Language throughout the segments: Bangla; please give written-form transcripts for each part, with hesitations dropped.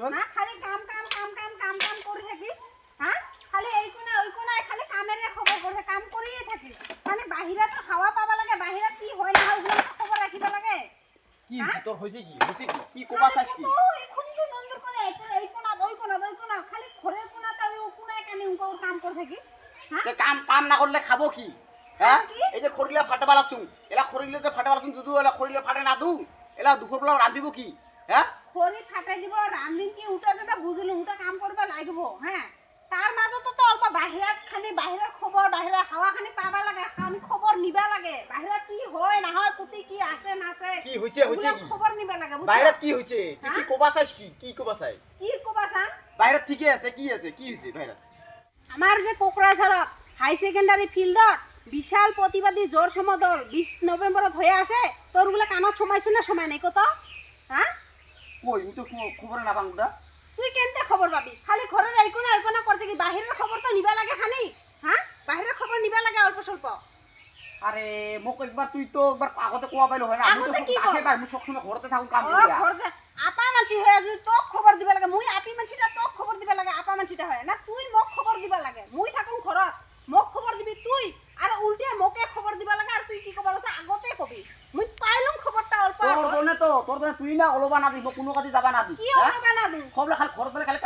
হল না খালি কাম করে থাকিস হ্যাঁ খালি এই কোনা ওই কোনায় খালি কামের খবর করে কাম করিয়ে থাকিস মানে বাহিরে তো হাওয়া পাবা লাগে বাহিরে কি হয় না হয় ওগুলো তো খবর রাখিবা লাগে কি তোর হইছে কি কি কোবা চাস কি ওই খুঁজু নন্দর করে এই কোনা ওই কোনা খালি ঘরের কোনাতে ওই কোনায় কানে উনকো কাম করে থাকিস হ্যাঁ তে কাম না করলে খাবো কি হ্যাঁ কি? এই যে খড়িলা ফাটাবা লাগছুম এলা খড়িলে যে ফাটাবা লাগছুম দুদু এলা খড়িলে ফাটে না দু এলা দুপুর বেলা রাঁধিব কি হ্যাঁ খড়ি ফাটাই দিব রান্দিন কি উটা যেটা বুঝলি উটা কাম করবা লাগবো হ্যাঁ তার মাজতো তো অল্প বাহিরাত খানি বাহিরের খবর বাহিরের হাওয়া খানি পাবা লাগে আমি খবর নিবা লাগে বাহিরাত কি হয় না হয় কুতি কি আছে না আছে কি হইছে কি খবর নিবা লাগে বাইরে কি হইছে তুই কি কোবা চাস কি কোবা চাই কি কবা চান বাইরে ঠিকই আছে কি হইছে বাইরে আমার যে কোকরাঝারত হাই সেকেন্ডারি ফিল্ডত বিশাল প্রতিবাদী জোর সমদল 20 নভেম্বরত হয়ে আসে তোরগুলা কানত সময়ছে না সময় নাই কত হ্যাঁ কই আমি তো খবর না পাঙ্গুটা তুই কেনতে খবর পাবি খালি ঘরের এই কোনা করতে কি বাহিরের খবর তো নিবা লাগে খানি হ্যাঁ বাহিরের খবর নিবা লাগে অল্প স্বল্প আরে মোক একবার তুই তো একবার আগতে কোয়া পাইলো হয় না আমি তো আসে বার মুই সবসময় ঘরতে থাকুম কাম ও করিয়া ঘরতে আপা মানসি হয়ে যদি তোক খবর দিবা লাগে মুই আপি মানসিটা তোক খবর দিবা লাগে আপা মানসিটা হয় না তুই মোক খবর দিবা লাগে মুই থাকুম ঘৰত মোক খবর দিবি তুই আর উল্টে মোকে খবর দিবা লাগে আর তুই কি কবা লাগে আগতে কবি মুই পাইলুম খবরটা অল্প তোর দনে তুই না অলবা না দিব কোনো কাজে যাবা না দি কি হবে না তুই খবর খালি ঘর বলে খালি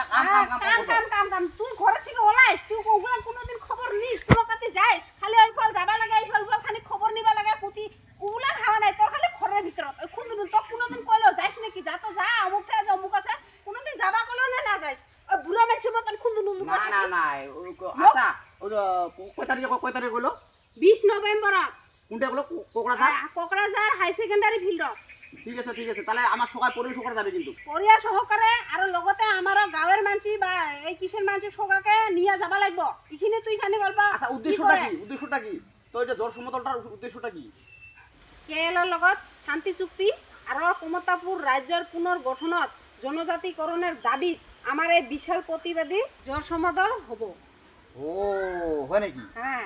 কাম তুই ঘর থেকে ওলাইস তুই ওগুলা কোনোদিন খবর নিস কোনো কাছে যাইস খালি ওই ফল যাবা লাগে এই ফল খালি খবর নিবা লাগে পুতি ওগুলা খাওয়া নাই তোর খালি ঘরের ভিতৰত কোনদিন তো কোনোদিন কইলো যাইস নাকি যা তো যা অমুক আছে কোনোদিন যাবা কইলো না যাইস ওই বুড়া মানুষের মতন খুন্দুন না আচ্ছা ও কয় তারিখ গলো 20 নভেম্বর কোনটা গলো কোকরাঝার কোকরাঝার হাই সেকেন্ডারি ফিল্ডত ঠিক আছে তাহলে আমার সবাই পরিবেশ করে যাবে কিন্তু পৰিয়া সহকাৰে আৰু লগতে আমাৰ গাঁৱৰ মানসি বা এই কিষেন মানসি সগাকে নিয়া যাবা লাগিব ইখিনি তুই খানি গল্প আচ্ছা উদ্দেশ্যটা কি তো এটা জোর সমতলটার উদ্দেশ্যটা কি কেএলৰ লগত শান্তি চুক্তি আৰু কমতাপুৰ ৰাজ্যৰ পুনৰ গঠনত জনজাতিকৰণৰ দাবীত আমাৰ এই বিশাল প্ৰতিবাদী জোৰ সমদল হ'ব ও হয় নাকি হ্যাঁ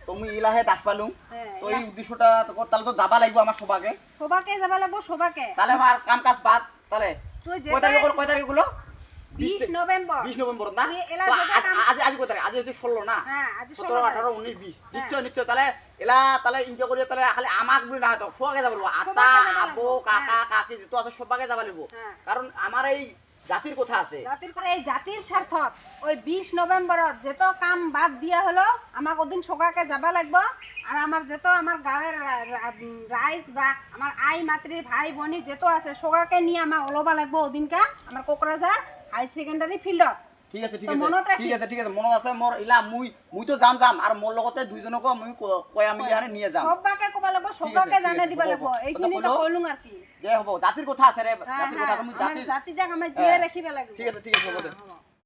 তুমি ইলাহে দাস পালুম তো এই উদ্দেশ্যটা তাহলে তো যাবা লাগবে আমার সবাকে যাবা লাগিব সবাকে তাহলে আমার কাম কাজ বাদ তাহলে তুই কয় তারিখ গুলো 20 নভেম্বর 20 নভেম্বর না আজ কয় তারিখ আজ হচ্ছে 16 না হ্যাঁ আজ 17 18 19 20 নিশ্চয় তাহলে এলা তাহলে এনজয় করি তাহলে খালি আমাক বলি না তো সবাকে যাব লাগবে আতা আবো কাকা কাকি যত আছে সবাকে যাব লাগবে কারণ আমার এই জাতির কথা আছে জাতির করে এই জাতির স্বার্থত ওই 20 নভেম্বরত যেত কাম বাদ দিয়া হলো আমাক ওদিন সগাকে যাবা লাগব আর আমার যেত আমার গাঁয়ের রাইজ বা আমার আই মাতৃ ভাই বোনি যেত আছে সগাকে নিয়ে আমার ওলবা লাগব ওদিনকা আমার কোকরাঝার হাই সেকেন্ডারি ফিল্ডত ঠিক আছে মনত আছে মোর ইলা মুই তো যাম আর মোর লগতে দুইজনকো মুই কয়া মিলি হানে নিয়ে যাম সবাকে কবা লাগব সবাকে জানা দিবা লাগব এইখিনি তো কইলুম আর কি যে হবো জাতির কথা আছে রে জাতির কথা তুমি জাতি জাগ আমি জিয়ে রাখিবা লাগব ঠিক আছে হ'ব দে